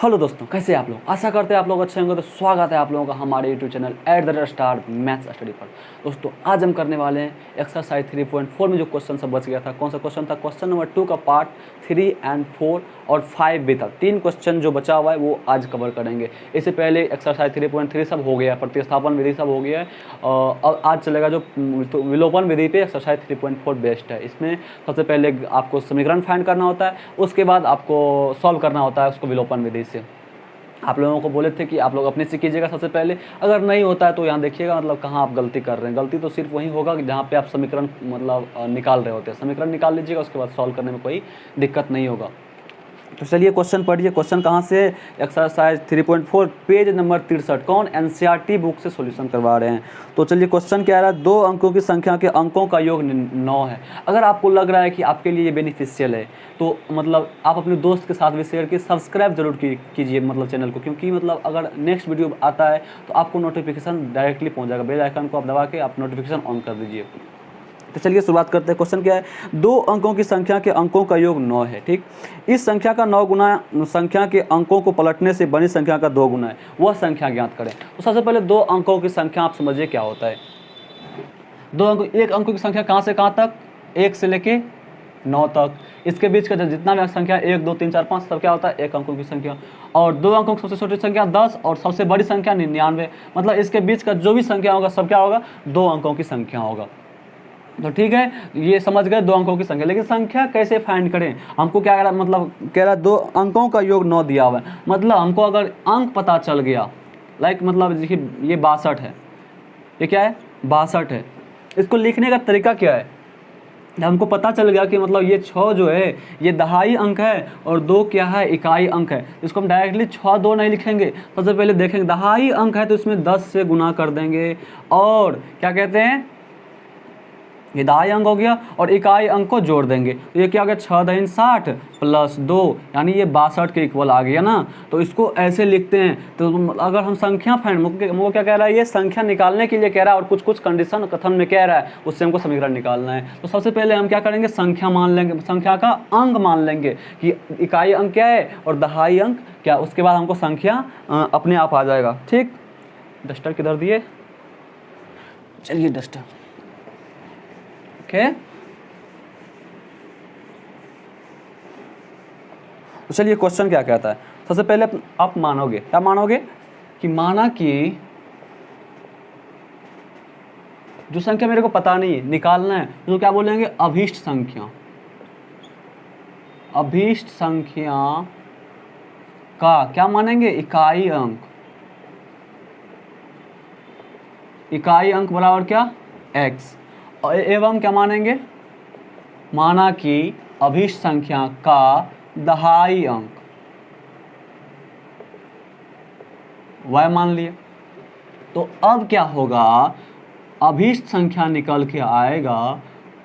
Hello दोस्तों, कैसे हैं आप लोग। आशा करते हैं आप लोग अच्छे होंगे। तो स्वागत है आप लोगों का हमारे YouTube channel @star maths study पर। दोस्तों आज हम करने वाले हैं एक्सरसाइज 3.4 में जो क्वेश्चन सब बच गया था। कौन सा क्वेश्चन था? क्वेश्चन नंबर 2 का पार्ट 3 और 4 और 5 भी था। 3 क्वेश्चन जो बचा हुआ है वो आज कवर करेंगे। इससे पहले एक्सरसाइज 3.3 सब हो गया, प्रतिस्थापन विधि सब हो गया है। अब आज चलेगा जो तो विलोपन विधि पे एक्सरसाइज 3.4 बेस्ट है। इसमें सबसे पहले आपको समीकरण फाइंड करना होता है, उसके बाद आपको सॉल्व करना होता है उसको विलोपन विधि से। आप लोगों को बोले थे कि आप लोग अपने से कीजिएगा सबसे पहले। अगर नहीं होता है तो यहाँ देखिएगा मतलब कहाँ आप गलती कर रहे हैं। गलती तो सिर्फ वहीं होगा कि जहाँ पे आप समीकरण मतलब निकाल रहे होते हैं। समीकरण निकाल लीजिएगा, उसके बाद सॉल्व करने में कोई दिक्कत नहीं होगा। तो चलिए क्वेश्चन पढ़िए। क्वेश्चन कहाँ से? Exercise 3.4 page number 63। कौन? एनसीईआरटी बुक से सॉल्यूशन करवा रहे हैं। तो चलिए क्वेश्चन क्या आ रहा है? 2 अंकों की संख्या के अंकों का योग 9 है। अगर आपको लग रहा है कि आपके लिए ये बेनिफिशियल है तो मतलब आप अपने दोस्त के साथ भी शेयर कीजिए, सब्सक्राइब जरूर कीजिए मतलब चैनल को, क्योंकि मतलब अगर नेक्स्ट वीडियो आता है तो आपको नोटिफिकेशन डायरेक्टली पहुँच जाएगा। बेल आइकन को आप दबा के आप नोटिफिकेशन ऑन कर दीजिए। तो चलिए शुरुआत करते हैं। क्वेश्चन क्या है? 2 अंकों की संख्या के अंकों का योग 9 है। ठीक, इस संख्या का 9 गुना संख्या के अंकों को पलटने से बनी संख्या का 2 गुना है, वह संख्या ज्ञात करें। तो सबसे पहले 2 अंकों की संख्या आप समझिए क्या होता है। 2 अंक, एक अंकों की संख्या कहाँ से कहाँ तक? 1 से लेके 9 तक। इसके बीच का जितना भी संख्या 1 2 3 4 5 सब क्या होता है? 1 अंकों की संख्या। और 2 अंकों की सबसे छोटी संख्या 10 और सबसे बड़ी संख्या 99। मतलब इसके बीच का जो भी संख्या होगा सब क्या होगा? 2 अंकों की संख्या होगा। तो ठीक है, ये समझ गए 2 अंकों की संख्या। लेकिन संख्या कैसे फाइंड करें? हमको क्या कह रहा, मतलब कह रहा 2 अंकों का योग 9 दिया हुआ है। मतलब हमको अगर अंक पता चल गया, लाइक मतलब देखिए ये 62 है। ये क्या है? 62 है। इसको लिखने का तरीका क्या है? हमको पता चल गया कि मतलब ये 6 जो है ये दहाई अंक है और 2 क्या है? इकाई अंक है। इसको हम डायरेक्टली 6 2 नहीं लिखेंगे। सबसे पहले देखेंगे दहाई अंक है तो इसमें 10 से गुना कर देंगे और क्या कहते हैं, ये दहाई अंक हो गया और इकाई अंक को जोड़ देंगे। तो ये क्या हो गया? 6 दहीन 60 प्लस 2 यानी ये 62 के इक्वल आ गया ना। तो इसको ऐसे लिखते हैं। तो अगर हम संख्या फाइंड, मुझको क्या कह रहा है? ये संख्या निकालने के लिए कह रहा है और कुछ कुछ कंडीशन कथन में कह रहा है, उससे हमको समीकरण निकालना है। तो सबसे पहले हम क्या करेंगे? संख्या मान लेंगे, संख्या का अंक मान लेंगे कि इकाई अंक क्या है और दहाई अंक क्या। उसके बाद हमको संख्या अपने आप आ जाएगा। ठीक, डस्टर किधर दिए? चलिए डस्टर। तो चलिए क्वेश्चन क्या कहता है। सबसे पहले आप मानोगे, क्या मानोगे? कि माना कि जो संख्या मेरे को पता नहीं है, निकालना है, तो क्या बोलेंगे? अभीष्ट संख्या। अभीष्ट संख्या का क्या मानेंगे? इकाई अंक। इकाई अंक बराबर क्या? x। और एवं क्या मानेंगे? माना कि अभीष्ट संख्या का दहाई अंक y मान लिए। तो अब क्या होगा? अभीष्ट संख्या निकल के आएगा।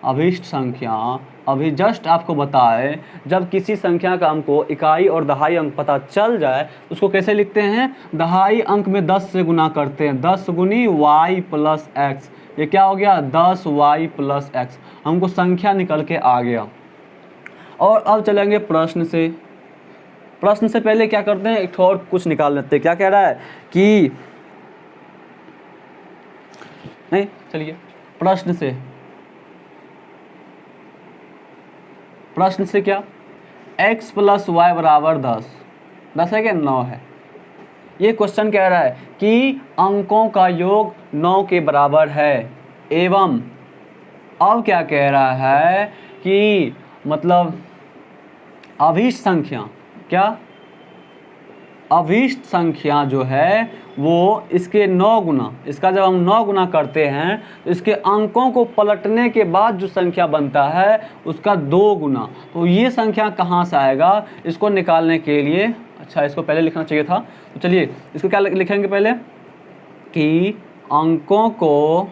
अभीष्ट संख्या अभी जस्ट आपको बताए, जब किसी संख्या का हमको इकाई और दहाई अंक पता चल जाए उसको कैसे लिखते हैं? दहाई अंक में 10 से गुना करते हैं। 10 गुनी y प्लस एक्स। ये क्या हो गया? 10y plus x. हमको संख्या निकल के आ गया। और अब चलेंगे प्रश्न से। प्रश्न से पहले क्या करते हैं? एक और कुछ निकाल लेते हैं। क्या कह रहा है कि नहीं, चलिए प्रश्न से। प्रश्न से क्या? x प्लस वाई बराबर 10। 10 है क्या? 9 है। ये क्वेश्चन कह रहा है कि अंकों का योग 9 के बराबर है एवं अब क्या कह रहा है कि मतलब अभीष्ट संख्या, क्या? अभीष्ट संख्या जो है वो इसके 9 गुना, इसका जब हम 9 गुना करते हैं तो इसके अंकों को पलटने के बाद जो संख्या बनता है उसका 2 गुना। तो ये संख्या कहाँ से आएगा? इसको निकालने के लिए, अच्छा इसको पहले लिखना चाहिए था। तो चलिए इसको क्या लिखेंगे पहले कि अंकों को,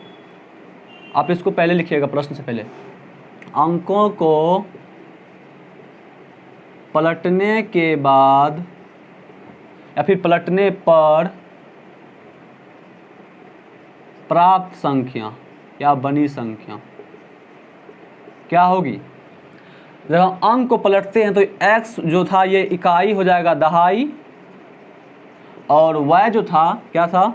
आप इसको पहले लिखिएगा प्रश्न से पहले, अंकों को पलटने के बाद या फिर पलटने पर प्राप्त संख्या या बनी संख्या क्या होगी? जब हम अंक को पलटते हैं तो x जो था ये इकाई हो जाएगा दहाई और y जो था क्या था,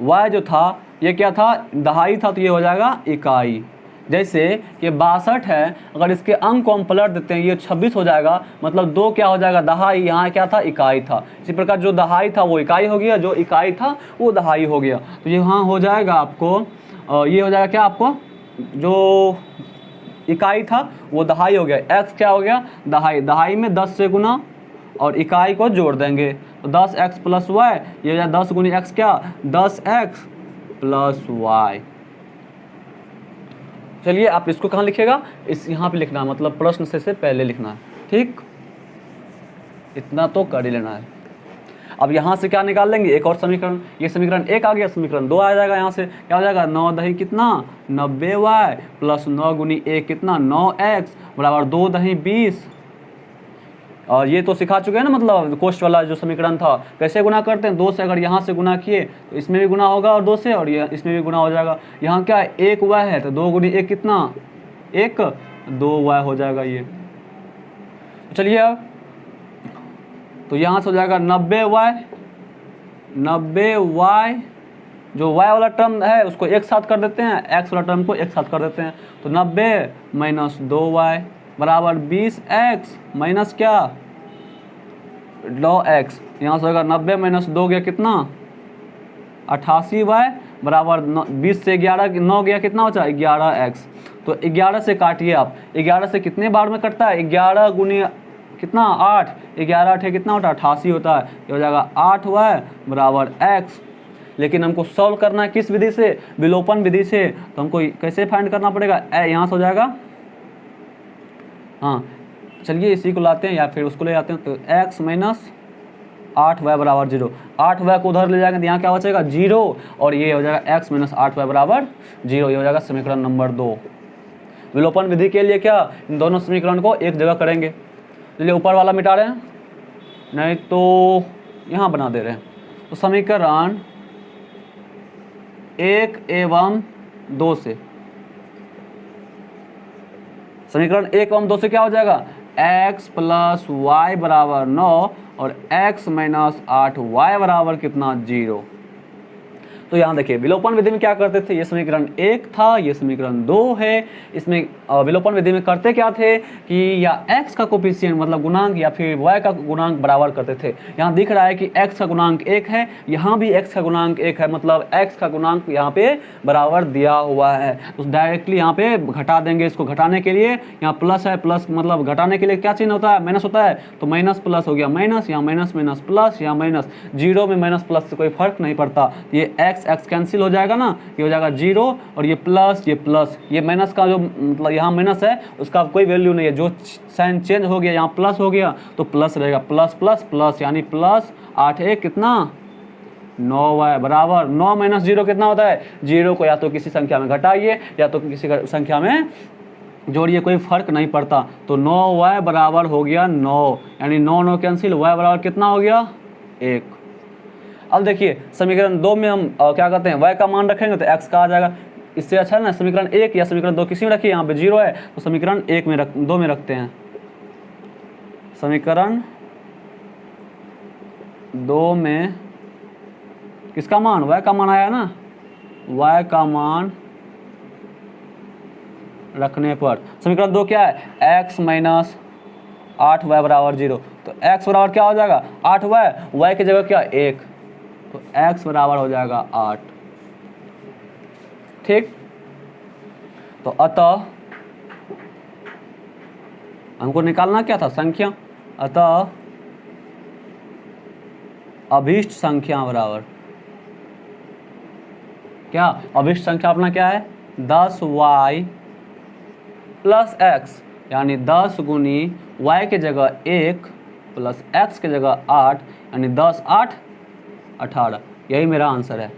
y जो था ये क्या था, दहाई था, तो ये हो जाएगा इकाई। जैसे कि 62 है, अगर इसके अंक को हम पलट देते हैं ये 26 हो जाएगा, मतलब 2 क्या हो जाएगा, दहाई, यहाँ क्या था, इकाई था। इसी प्रकार जो दहाई था वो इकाई हो गया, जो इकाई था वो दहाई हो गया। तो यहाँ हो जाएगा आपको ये हो जाएगा क्या, आपको जो इकाई था वो दहाई हो गया, x क्या हो गया, दहाई, दहाई में 10 से गुना और इकाई को जोड़ देंगे तो 10x प्लस वाई, ये हो जाएगा 10 गुनी x क्या, 10x प्लस वाई। चलिए आप इसको कहाँ लिखेगा, इस यहाँ पे लिखना है, मतलब प्रश्न से पहले लिखना है, ठीक, इतना तो कर ही लेना है। अब यहाँ से क्या निकाल लेंगे, एक और समीकरण, ये समीकरण 1 आ गया, समीकरण 2 आ जाएगा। यहाँ से क्या हो जाएगा, 9 दही कितना 90y प्लस 9 गुनी 1 कितना 9x बराबर 2 दही 20। और ये तो सिखा चुके हैं ना, मतलब कोष्ट वाला जो समीकरण था कैसे गुना करते हैं, 2 से अगर यहाँ से गुना किए तो इसमें भी गुना होगा और 2 से, और ये इसमें भी गुना हो जाएगा। यहाँ क्या है, 1y है तो 2 गुनी 1 कितना 1, 2y हो जाएगा ये। चलिए अब तो यहाँ से हो जाएगा 90y, जो y वाला टर्म है उसको एक साथ कर देते हैं, x वाला टर्म को एक साथ कर देते हैं, तो 90 माइनस 2y बराबर 20x माइनस क्या 9x। यहाँ से होगा 90 माइनस 2 गया कितना 88y बराबर 20 से 11 9 गया कितना बचा 11x। तो 11 से काटिए आप, 11 से कितने बार में कटता है, 11 गुनी कितना 8, 11 8 कितना होता है 88 होता है, ये हो जाएगा 8y बराबर x। लेकिन हमको सॉल्व करना है किस विधि से, विलोपन विधि से, तो हमको कैसे फाइंड करना पड़ेगा, यहाँ से हो जाएगा, हाँ चलिए इसी को लाते हैं या फिर उसको ले जाते हैं, तो x माइनस 8y बराबर 0, 8y को उधर ले जाएंगे तो यहाँ क्या बचेगा 0, और ये हो जाएगा x माइनस 8y बराबर 0, ये हो जाएगा समीकरण नंबर 2। विलोपन विधि के लिए क्या, इन दोनों समीकरण को एक जगह करेंगे। चलिए ऊपर वाला मिटा रहे हैं, नहीं तो यहाँ बना दे रहे हैं, तो समीकरण 1 एवं 2 से, समीकरण 1 एवं 2 से क्या हो जाएगा, x प्लस वाई बराबर 9 और x माइनस 8y बराबर कितना 0। तो यहाँ देखिए विलोपन विधि में क्या करते थे, ये समीकरण 1 था, ये समीकरण 2 है। इसमें विलोपन विधि में करते क्या थे कि या x का कोफिशिएंट मतलब गुणांक या फिर y का गुणांक बराबर करते थे। यहाँ दिख रहा है कि x का गुणांक 1 है, यहाँ भी x का गुणांक 1 है, मतलब x का गुणांक यहाँ पे बराबर दिया हुआ है, तो डायरेक्टली यहाँ पे घटा देंगे। इसको घटाने के लिए यहाँ प्लस है, प्लस मतलब घटाने के लिए क्या चिन्ह होता है, माइनस होता है, तो माइनस प्लस हो गया माइनस, यहाँ माइनस माइनस प्लस, यहाँ माइनस, 0 में माइनस प्लस से कोई फर्क नहीं पड़ता, ये x कैंसिल हो जाएगा ना, ये हो जाएगा 0, और ये प्लस, ये माइनस का जो मतलब यहाँ माइनस है उसका कोई वैल्यू नहीं है, जो साइन चेंज हो गया यहाँ प्लस हो गया तो प्लस रहेगा, प्लस प्लस प्लस यानी प्लस 8 1 कितना 9y बराबर 9 माइनस 0 कितना होता है 0, को या तो किसी संख्या में घटाइए या तो किसी संख्या में जोड़िए, कोई फर्क नहीं पड़ता। तो 9y बराबर हो गया 9, यानी 9 9 कैंसिल, y बराबर कितना हो गया 1। अब देखिए समीकरण 2 में हम क्या करते हैं, y का मान रखेंगे तो x का आ जाएगा। इससे अच्छा है ना समीकरण 1 या समीकरण 2 किसी में रखिए, यहाँ पे 0 है तो समीकरण 1 में 2 में रखते हैं। समीकरण 2 में किसका मान, y का मान आया ना, y का मान रखने पर समीकरण 2 क्या है, x माइनस 8y बराबर 0, तो x बराबर क्या हो जाएगा 8y, y की जगह क्या 1, तो x बराबर हो जाएगा 8। ठीक, तो अतः हमको निकालना क्या था संख्या, अतः अभीष्ट संख्या बराबर क्या, अभीष्ट संख्या अपना क्या है 10y प्लस x, यानी 10 गुनी y के जगह 1 प्लस x के जगह 8, यानी 10 8 18, यही मेरा आंसर है।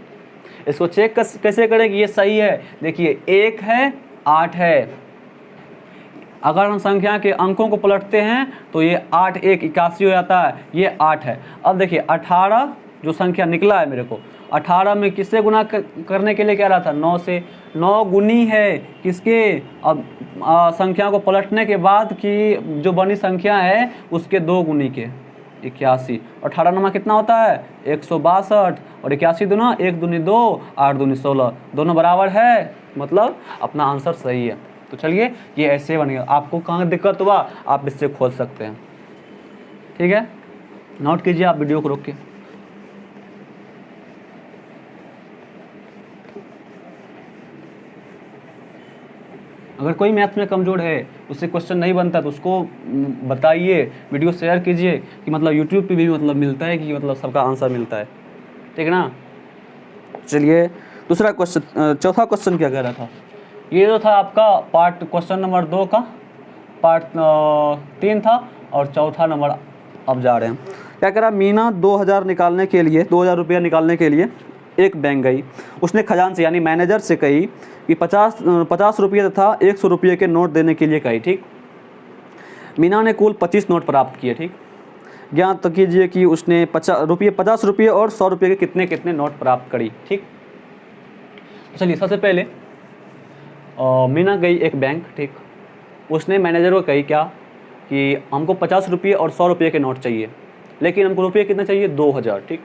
इसको चेक कैसे करें कि ये सही है, देखिए 1 है 8 है, अगर हम संख्या के अंकों को पलटते हैं तो ये 8 1 81 हो जाता है, ये 8 है। अब देखिए 18 जो संख्या निकला है मेरे को, 18 में किससे गुना करने के लिए कह रहा था 9 से, 9 गुनी है किसके, अब संख्या को पलटने के बाद की जो बनी संख्या है उसके 2 गुनी के, 81। 18 नंबर कितना होता है 162 और 81 दूना 1 दूनी 2 8 दूनी 16 दोनों बराबर है, मतलब अपना आंसर सही है। तो चलिए ये ऐसे बनेगा। आपको कहाँ दिक्कत हुआ आप इससे खोज सकते हैं, ठीक है। नोट कीजिए आप वीडियो को रोक के। अगर कोई मैथ्स में कमज़ोर है, उससे क्वेश्चन नहीं बनता तो उसको बताइए, वीडियो शेयर कीजिए कि मतलब यूट्यूब पे भी मतलब मिलता है कि मतलब सबका आंसर मिलता है, ठीक है ना। चलिए दूसरा क्वेश्चन, चौथा क्वेश्चन क्या कह रहा था, ये जो था आपका पार्ट क्वेश्चन नंबर 2 का पार्ट 3 था और चौथा नंबर अब जा रहे हैं। क्या कह रहा, मीना 2000 निकालने के लिए 2000 रुपया निकालने के लिए एक बैंक गई। उसने खजांची यानी मैनेजर से कही कि 50 रुपये तथा 100 रुपये के नोट देने के लिए कही, ठीक। मीना ने कुल 25 नोट प्राप्त किए, ठीक। ज्ञात कीजिए कि उसने 50 रुपये और 100 रुपये के कितने कितने नोट प्राप्त करी, ठीक। चलिए सबसे पहले मीना गई एक बैंक, ठीक। उसने मैनेजर को कही क्या कि हमको 50 रुपये और 100 रुपये के नोट चाहिए, लेकिन हमको रुपये कितने चाहिए 2000, ठीक।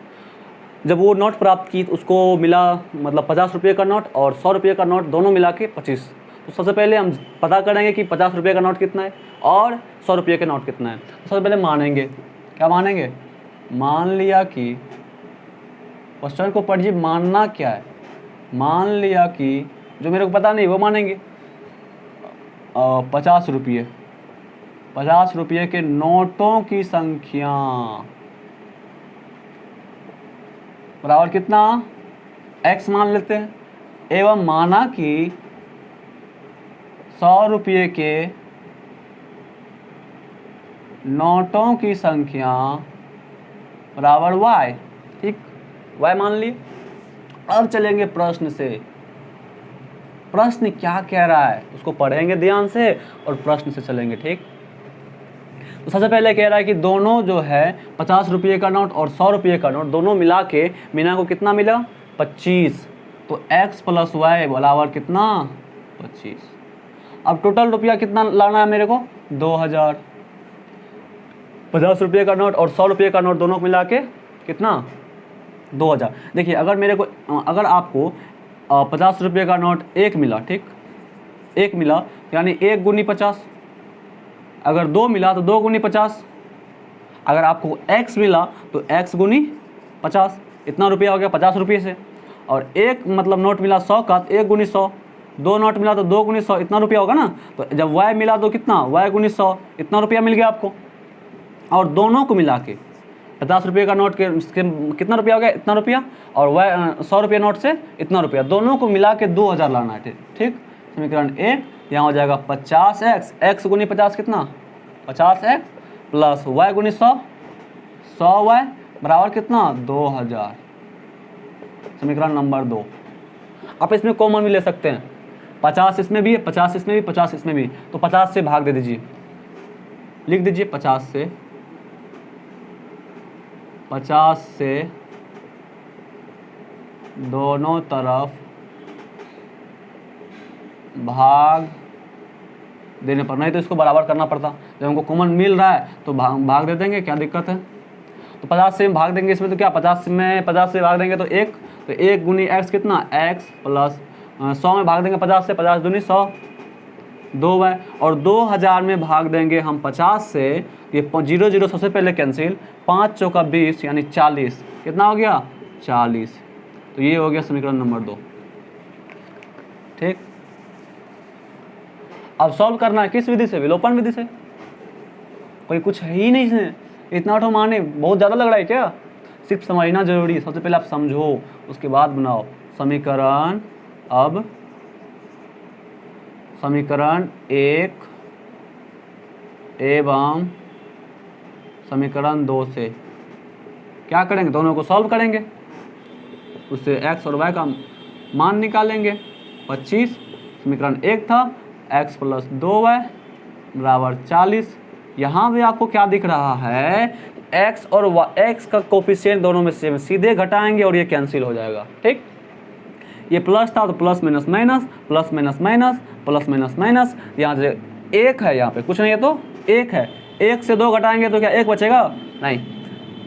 जब वो नोट प्राप्त की तो उसको मिला मतलब 50 रुपये का नोट और 100 रुपये का नोट दोनों मिला के 25। तो सबसे पहले हम पता करेंगे कि 50 रुपये का नोट कितना है और 100 रुपये का नोट कितना है। तो सबसे पहले मानेंगे, क्या मानेंगे, मान लिया कि क्वेश्चन को पढ़िए, मानना क्या है, मान लिया कि जो मेरे को पता नहीं वो मानेंगे 50 रुपये के नोटों की संख्या बराबर कितना x मान लेते हैं, एवं माना कि 100 रुपये के नोटों की संख्या बराबर y, ठीक, y मान लिए। अब चलेंगे प्रश्न से, प्रश्न क्या कह रहा है उसको पढ़ेंगे ध्यान से और प्रश्न से चलेंगे, ठीक। तो सबसे पहले कह रहा है कि दोनों जो है 50 रुपये का नोट और 100 रुपये का नोट दोनों मिला के मीना को कितना मिला 25। तो x + y बराबर कितना 25। अब टोटल रुपया कितना लाना है मेरे को 2000। 50 रुपये का नोट और 100 रुपये का नोट दोनों को मिला के कितना 2000। देखिए अगर आपको 50 रुपये का नोट एक मिला, ठीक, एक मिला यानी 1 गुनी 50। अगर 2 मिला तो 2 गुनी 50। अगर आपको x मिला तो x गुनी 50, इतना रुपया हो गया 50 रुपये से। और एक मतलब नोट मिला 100 का तो 1 गुनी 100। 2 नोट मिला तो 2 गुनी 100, इतना रुपया होगा ना। तो जब y मिला तो कितना y गुनी 100, इतना रुपया मिल गया आपको। और दोनों को मिला के 50 रुपये का नोट के कितना रुपया हो गया इतना रुपया, और y 100 रुपये नोट से इतना रुपया, दोनों को मिला के 2000 लाना है, ठीक। समीकरण ए यहाँ हो जाएगा 50x, x गुनी 50 कितना 50x प्लस y गुनी 100 100y बराबर कितना 2000। समीकरण नंबर 2। आप इसमें कॉमन भी ले सकते हैं, 50 इसमें भी है 50 इसमें भी 50 इसमें भी, तो 50 से भाग दे दीजिए, लिख दीजिए 50 से दोनों तरफ भाग देने पर, नहीं तो इसको बराबर करना पड़ता। जब हमको कॉमन मिल रहा है तो भाग दे देंगे, क्या दिक्कत है। तो 50 से भाग देंगे इसमें, तो क्या 50 से भाग देंगे तो 1, तो 1 गुनी x कितना x प्लस 100 में भाग देंगे 50 से, 50 दूनी 100 2y, और 2000 में भाग देंगे हम 50 से, ये 0 0 सबसे पहले कैंसिल, 5 चौका 20 यानी 40, कितना हो गया 40। तो ये हो गया समीकरण नंबर 2, ठीक। अब सॉल्व करना है किस विधि से, विलोपन विधि से। कोई कुछ है ही नहीं इसमें, इतना तो माने बहुत ज़्यादा लग रहा है क्या, सिर्फ समझना जरूरी है। सबसे पहले आप समझो उसके बाद बनाओ समीकरण। अब समीकरण 1 एवं समीकरण 2 से क्या करेंगे, दोनों को सॉल्व करेंगे, उससे x और y का मान निकालेंगे। 25 समीकरण 1 था, x प्लस 2y बराबर 40। यहाँ भी आपको क्या दिख रहा है, x और x का कोफिशिएंट दोनों में सेम, सीधे घटाएंगे और ये कैंसिल हो जाएगा, ठीक। ये प्लस था तो plus minus minus, plus minus minus, plus minus minus, यहाँ से 1 है, यहाँ पे कुछ नहीं है तो 1 है, 1 से 2 घटाएंगे तो क्या 1 बचेगा, नहीं।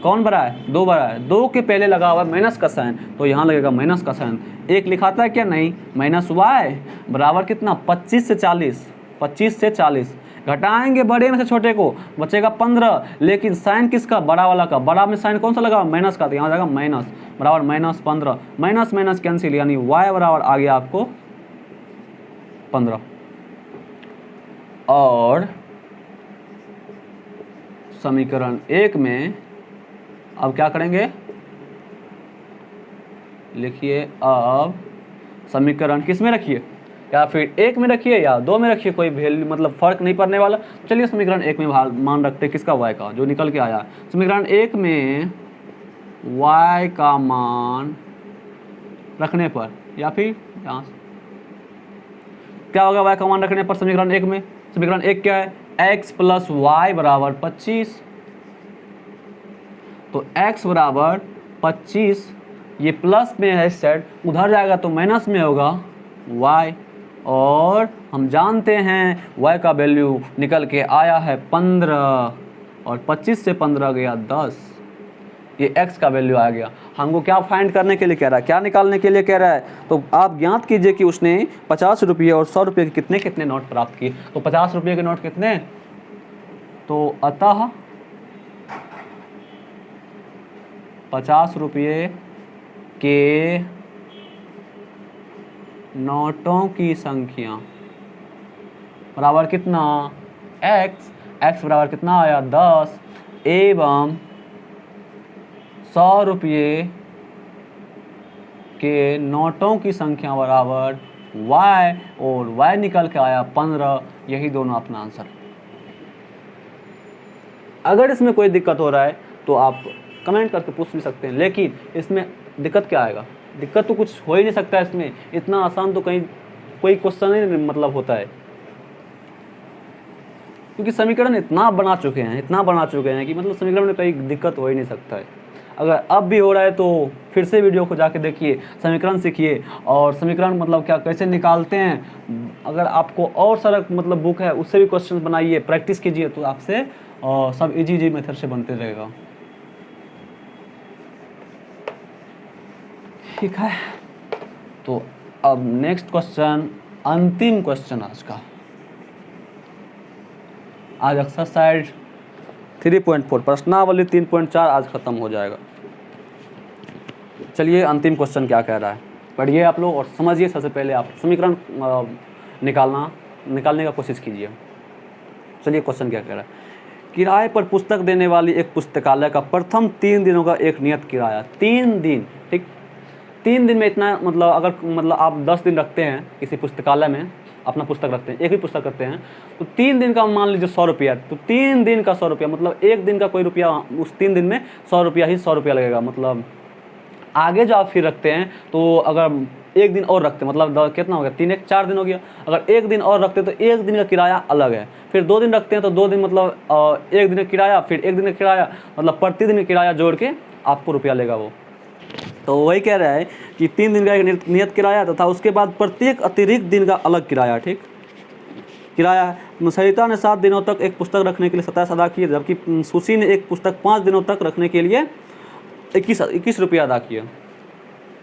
कौन बड़ा है, 2 बड़ा है, 2 के पहले लगा हुआ है माइनस का साइन, तो यहाँ लगेगा माइनस का साइन। एक लिखाता है क्या, नहीं, माइनस वाई बराबर कितना 25 से 40, 25 से 40 घटाएंगे बड़े में से छोटे को, बचेगा 15, लेकिन साइन किसका, बड़ा वाला का, बड़ा में साइन कौन सा लगा, माइनस का, तो यहाँ जाएगा माइनस बराबर माइनस 15, माइनस माइनस कैंसिल, यानी वाई बराबर आ गया आपको 15। और समीकरण 1 में अब क्या करेंगे, लिखिए, अब समीकरण किस में रखिए, या फिर 1 में रखिए या 2 में रखिए, कोई वैल्यू मतलब फर्क नहीं पड़ने वाला। चलिए समीकरण 1 में मान रखते हैं किसका, y का, जो निकल के आया। समीकरण 1 में y का मान रखने पर, या फिर यहाँ क्या होगा, y का मान रखने पर समीकरण 1 में, समीकरण 1 क्या है, x प्लस वाई बराबर 25, तो x बराबर 25, ये प्लस में है सेट, उधर जाएगा तो माइनस में होगा y, और हम जानते हैं y का वैल्यू निकल के आया है 15, और 25 से 15 गया 10, ये x का वैल्यू आ गया। हमको क्या फाइंड करने के लिए कह रहा है, क्या निकालने के लिए कह रहा है, तो आप ज्ञात कीजिए कि उसने 50 रुपये और 100 रुपये के कितने कितने नोट प्राप्त किए। तो 50 रुपये के नोट कितने, तो अतः 50 रुपये के नोटों की संख्या बराबर कितना, x बराबर कितना आया 10, एवं 100 रुपये के नोटों की संख्या बराबर y, और y निकल के आया 15, यही दोनों अपना आंसर। अगर इसमें कोई दिक्कत हो रहा है तो आप कमेंट करके पूछ भी सकते हैं, लेकिन इसमें दिक्कत क्या आएगा, दिक्कत तो कुछ हो ही नहीं सकता इसमें, इतना आसान तो कहीं कोई क्वेश्चन ही मतलब होता है, क्योंकि समीकरण इतना बना चुके हैं कि मतलब समीकरण में कोई दिक्कत हो ही नहीं सकता है। अगर अब भी हो रहा है तो फिर से वीडियो को जाके देखिए, समीकरण सीखिए, और समीकरण मतलब क्या कैसे निकालते हैं, अगर आपको और सारा मतलब बुक है उससे भी क्वेश्चन बनाइए, प्रैक्टिस कीजिए, तो आपसे सब इजी मेथड से बनते रहेगा। ठीक है, तो अब नेक्स्ट क्वेश्चन, अंतिम क्वेश्चन आज का, आज एक्सरसाइज 3.4 प्रश्नावली 3.4 आज खत्म हो जाएगा। चलिए अंतिम क्वेश्चन क्या कह रहा है पढ़िए आप लोग और समझिए। सबसे पहले आप समीकरण निकालने का कोशिश कीजिए। चलिए क्वेश्चन क्या कह रहा है, किराए पर पुस्तक देने वाली एक पुस्तकालय का प्रथम 3 दिनों का एक नियत किराया, 3 दिन, ठीक, 3 दिन में इतना, मतलब अगर मतलब आप 10 दिन रखते हैं किसी पुस्तकालय में, अपना पुस्तक रखते हैं, एक ही पुस्तक रखते हैं, तो 3 दिन का मान लीजिए 100 रुपया, तो 3 दिन का 100 रुपया, मतलब एक दिन का कोई रुपया, उस 3 दिन में 100 रुपया ही 100 रुपया लगेगा। मतलब आगे जो आप फिर रखते हैं, तो अगर एक दिन और रखते हैं, मतलब कितना हो गया, 3 1 4 दिन हो गया। अगर एक दिन और रखते हैं तो एक दिन का किराया अलग है। फिर 2 दिन रखते हैं तो 2 दिन मतलब एक दिन का किराया, फिर एक दिन का किराया, मतलब प्रतिदिन का किराया जोड़ के आपको रुपया लेगा वो। तो वही कह रहा है कि 3 दिन का एक नियत किराया तथा उसके बाद प्रत्येक अतिरिक्त दिन का अलग किराया, ठीक, किराया। सरिता ने 7 दिनों तक एक पुस्तक रखने के लिए 27 अदा किए, जबकि सुशी ने एक पुस्तक 5 दिनों तक रखने के लिए 21 रुपया अदा किया।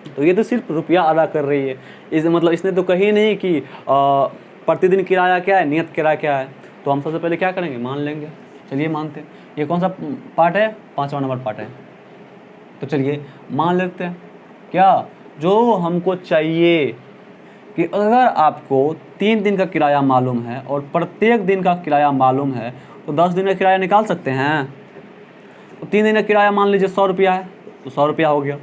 तो ये तो सिर्फ रुपया अदा कर रही है, इस मतलब इसने तो कही नहीं कि प्रतिदिन किराया क्या है, नियत किराया क्या है। तो हम सबसे पहले क्या करेंगे, मान लेंगे। चलिए मानते हैं। ये कौन सा पार्ट है, 5वां नंबर पार्ट है। तो चलिए मान लेते हैं क्या, जो हमको चाहिए कि अगर आपको 3 दिन का किराया मालूम है और प्रत्येक दिन का किराया मालूम है, तो 10 दिन का किराया निकाल सकते हैं। तो 3 दिन का किराया मान लीजिए 100 रुपया है, तो 100 रुपया हो गया।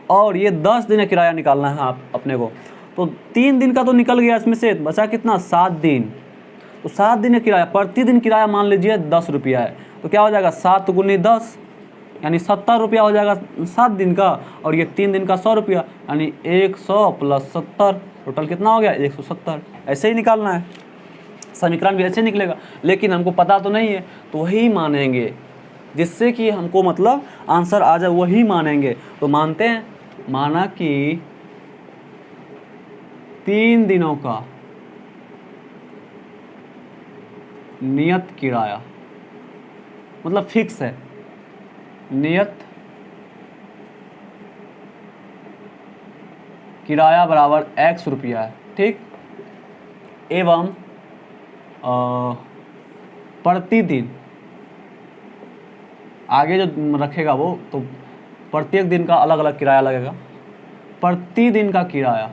और ये 10 दिन का किराया निकालना है आप अपने को, तो 3 दिन का तो निकल गया, इसमें से बचा कितना, 7 दिन। तो 7 दिन का किराया, प्रतिदिन किराया मान लीजिए 10 रुपया है, तो क्या हो जाएगा, 7 गुनी 10 यानी 70 रुपया हो जाएगा 7 दिन का। और ये 3 दिन का 100 रुपया, यानी 100 प्लस 70, टोटल कितना हो गया, 170। ऐसे ही निकालना है, समीकरण भी ऐसे निकलेगा, लेकिन हमको पता तो नहीं है, तो वही मानेंगे जिससे कि हमको मतलब आंसर आ जाए, वही मानेंगे। तो मानते हैं, माना कि 3 दिनों का नियत किराया, मतलब फिक्स है, नियत किराया बराबर x रुपया है, ठीक। एवं प्रतिदिन, आगे जो रखेगा वो तो प्रत्येक दिन का अलग अलग किराया लगेगा। प्रतिदिन का किराया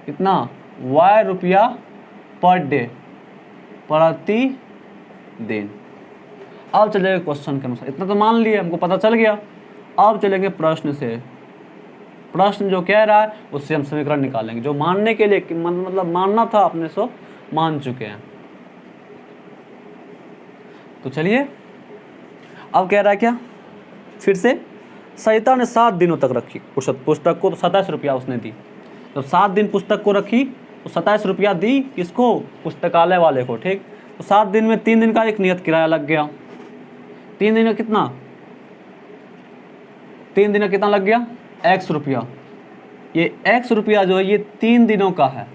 कितना, y रुपया पर डे, प्रतिदिन। अब चलेंगे क्वेश्चन के अनुसार, इतना तो मान लिए, हमको पता चल गया। अब चलेंगे प्रश्न से। प्रश्न जो कह रहा है उससे हम समीकरण निकालेंगे, जो मानने के लिए मतलब मानना था अपने सब मान चुके हैं। तो चलिए, अब कह रहा है क्या, फिर से सरिता ने 7 दिनों तक रखी पुस्तक को, तो 27 रुपया उसने दी। जब 7 दिन पुस्तक को रखी तो 27 रुपया दी किसको, पुस्तकालय वाले को, ठीक। तो 7 दिन में 3 दिन का एक नियत किराया लग गया। 3 दिन का कितना, 3 दिन का कितना लग गया, x रुपया। ये x रुपया जो है ये 3 दिनों का है,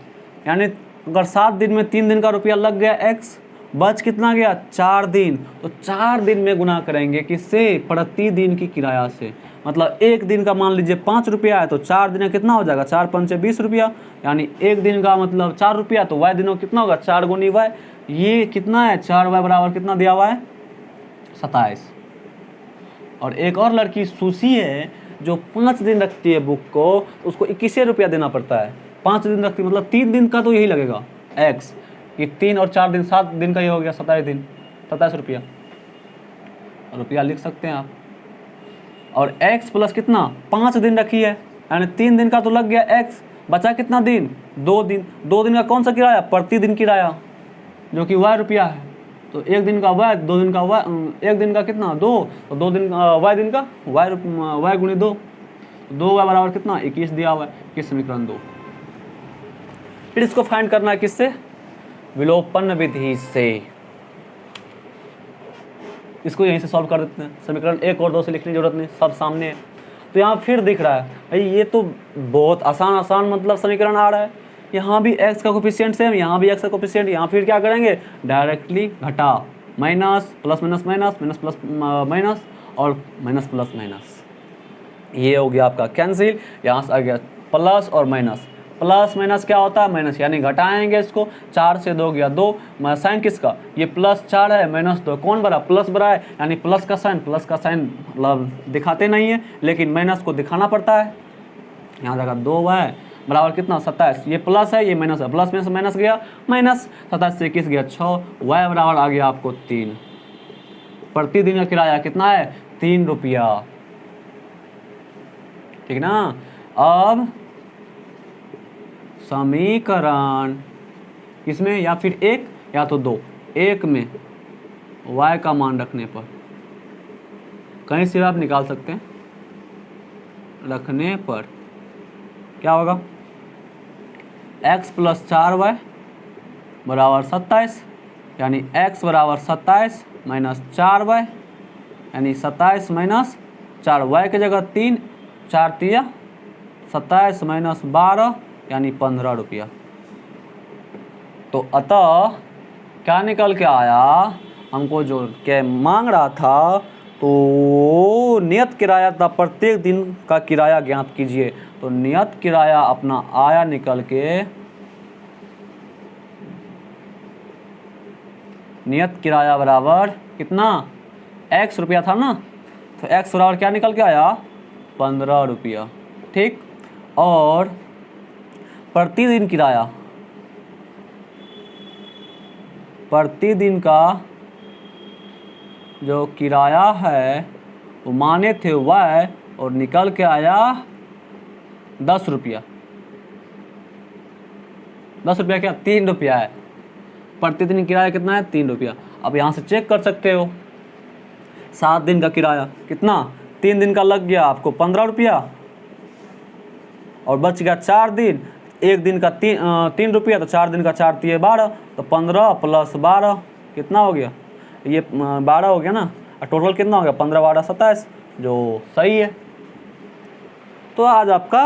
यानी अगर 7 दिन में 3 दिन का रुपया लग गया x, बच कितना गया, 4 दिन। तो 4 दिन में गुना करेंगे किससे, प्रतिदिन की किराया से। मतलब एक दिन का मान लीजिए 5 रुपया है, तो 4 दिन का कितना हो जाएगा, 4 पंचे 20 रुपया, यानी एक दिन का मतलब 4 रुपया, तो y दिनों कितना होगा, 4 गुनी y। ये कितना है, 4y बराबर कितना दिया हुआ है, 27। और एक और लड़की सुशी है जो 5 दिन रखती है बुक को, उसको 21 रुपया देना पड़ता है। 5 दिन रखती, मतलब 3 दिन का तो यही लगेगा x, ये 3 और 4 दिन, 7 दिन का ये हो गया 27 दिन, 27 रुपया। रुपया लिख सकते हैं आप। और x प्लस कितना, 5 दिन रखी है, यानी 3 दिन का तो लग गया x, बचा कितना दिन, 2 दिन। 2 दिन का कौन सा किराया, प्रतिदिन किराया, जो कि y रुपया है। तो एक दिन का y, 2 दिन का y, एक दिन का कितना 2, तो 2 दिन y दिन का y गुणी 2, 2y बराबर कितना 21 दिया हुआ है, किस समीकरण 2। फिर इसको फाइंड करना है किससे, विलोपन विधि से। इसको यहीं से सॉल्व कर देते हैं, समीकरण 1 और 2 से लिखने की जरूरत नहीं, सब सामने है। तो यहाँ फिर दिख रहा है भाई, ये तो बहुत आसान मतलब समीकरण आ रहा है। यहाँ भी x का कोफिशिएंट सेम, यहाँ भी x का कोफिशिएंट। यहाँ फिर क्या करेंगे, डायरेक्टली घटा, minus plus minus minus, minus plus minus, और माइनस प्लस माइनस, ये हो गया आपका कैंसिल। यहाँ से आ गया प्लस और माइनस। प्लस माइनस क्या होता है, माइनस, यानी घटाएंगे इसको, 4 से 2 गया 2, साइन किसका, ये प्लस 4 है माइनस 2, कौन बड़ा, प्लस बड़ा है, यानी प्लस का साइन मतलब दिखाते नहीं है, लेकिन माइनस को दिखाना पड़ता है। यहाँ जाएगा 2y बराबर कितना, 27, ये प्लस है ये माइनस है, प्लस में से माइनस गया माइनस, 27 से 21 गया 6, y बराबर आ गया आपको 3। प्रतिदिन का किराया कितना है, 3 रुपया, ठीक ना। अब समीकरण किसमें, या फिर 1 या तो 2, 1 में y का मान रखने पर, कहीं से आप निकाल सकते हैं, रखने पर क्या होगा, x प्लस 4y बराबर 27, यानी x बराबर 27 माइनस 4y, यानी 27 माइनस 4, y की जगह 3, 4 तिया 27 माइनस 12, यानी 15 रुपया। तो अतः क्या निकल के आया, हमको जो क्या मांग रहा था, तो नियत किराया था, प्रत्येक दिन का किराया ज्ञात कीजिए। तो नियत किराया अपना आया निकल के, नियत किराया बराबर कितना, x रुपया था ना, तो x बराबर क्या निकल के आया, 15 रुपया, ठीक। और प्रतिदिन किराया, प्रतिदिन का जो किराया है वो माने थे y, और निकल के आया 10 रुपया। 10 रुपया क्या, 3 रुपया है। प्रतिदिन किराया कितना है, 3 रुपया। अब यहाँ से चेक कर सकते हो, 7 दिन का किराया कितना, 3 दिन का लग गया आपको 15 रुपया, और बच गया 4 दिन, एक दिन का 3 रुपया, तो 4 दिन का 4 तिये 12, तो 15 प्लस 12 कितना हो गया, ये 12 हो गया ना, और टोटल कितना हो गया, 15 12 27, जो सही है। तो आज आपका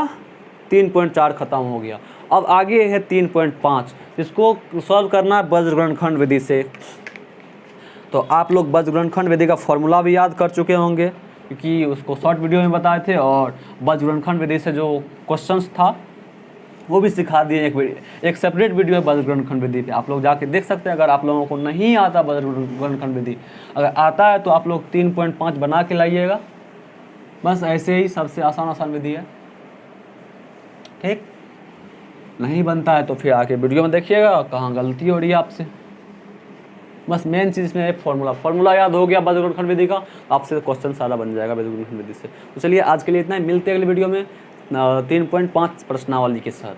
3.4 खत्म हो गया। अब आगे है 3.5, इसको सॉल्व करना है वज्रग्रहणखंड विधि से। तो आप लोग वज्रग्रहणखंड विधि का फॉर्मूला भी याद कर चुके होंगे, क्योंकि उसको शॉर्ट वीडियो में बताए थे, और बजगुणनखंड विधि से जो क्वेश्चंस था वो भी सिखा दिए। एक सेपरेट वीडियो है बजगुणनखंड विधि पे, आप लोग जाके देख सकते हैं। अगर आप लोगों को नहीं आता बजगुणनखंड विधि, अगर आता है तो आप लोग 3.5 बना के लाइएगा। बस ऐसे ही सबसे आसान विधि है, ठीक। नहीं बनता है तो फिर आके वीडियो में देखिएगा कहाँ गलती हो रही है आपसे। बस मेन चीज़ में एक फार्मूला याद हो गया बजगुणनखंड विधि का, आपसे क्वेश्चन सारा बन जाएगा बजगुणनखंड विधि से। तो चलिए आज के लिए इतना ही, मिलते हैं अगले वीडियो में 3.5 प्रश्नावली के साथ।